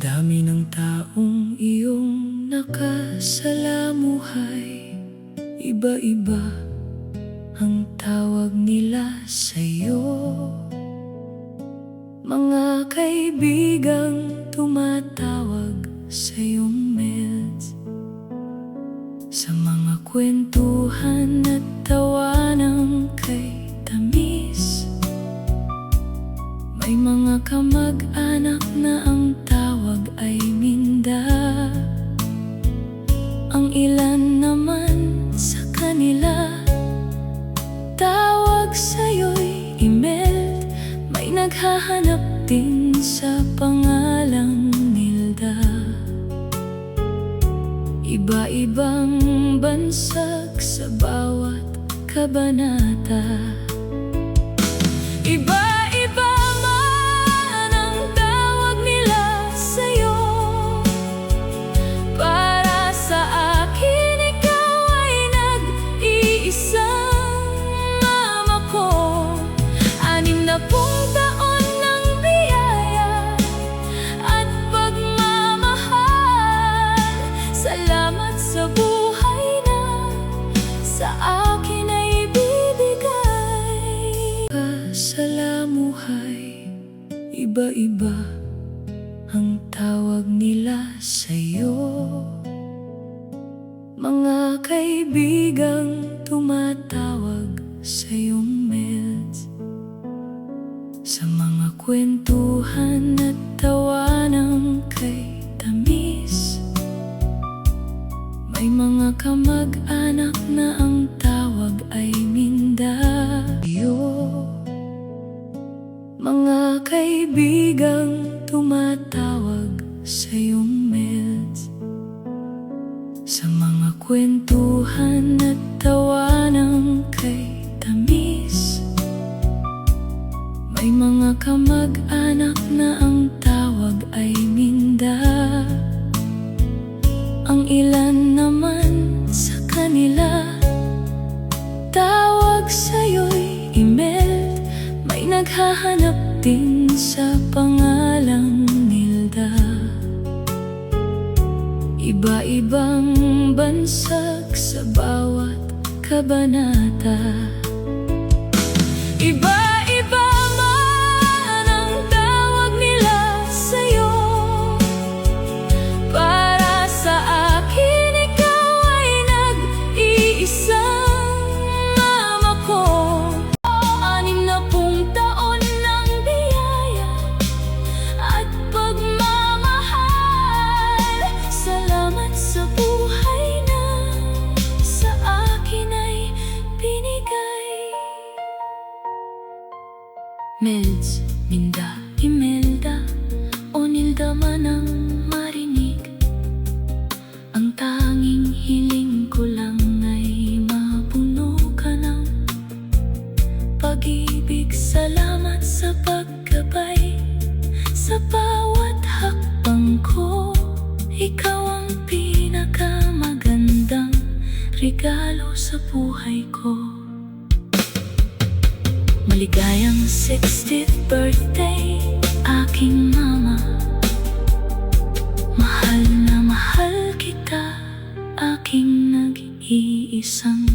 dami ng taong iyong nakasalamuhay, iba-iba ang tawag nila sa'yo. Mga kaibigang tumatawag sa iyong mails, sa mga kwentuhan at tawanan kay tamis. May mga kamag-anak na ang tawag ay minda, ang ilan naman sa kanila tawag sa'yo'y email. May naghahanap din sa pangalang Nilda. Iba-ibang bansag sa bawat kabanata. Iba-iba man ang tawag nila sa'yo. Para sa akin, ikaw ay nag-iisang mama ko. 60 taon ng biyaya at pagmamahal. Salamat sa buhay na sa akin ay bibigay. Kasalamuhay, iba-iba ang tawag nila sa'yo. Mga kaibigang tumatawag sa iyong mails, sa mga kwentuhan at tawanan kay tamis. May mga kamag-anak na ang tawag ay minda. Mga kaibigang tumatawag sa iyong mails, sa mga kwentuhan at tawanan kay tamis. May mga kamag-anak na ang tawag ay minda, ang ilan naman sa kanila tawag sa'yo'y email. May naghahanap din sa pangalang Nilda. Iba-ibang bansag sa bawat kabanata. Iba-iba man ang tawag nila sa'yo. Para sa akin, ikaw ay nag-iisang mama ko. 60 taon ng biyaya at pagmamahal. Salamat sa buhay na sa akin ay binigay. Mels, Minda, Imelda, o Nilda man ang marinig. Ang tanging hiling ko lang ay mapuno ka ng pag-ibig. Salamat sa paggabay sa bawat hakbang ko. Ikaw ang pinakamagandang regalo sa buhay ko. Maligayang 60th birthday, aking mama. Mahal na mahal kita, aking nag-iisang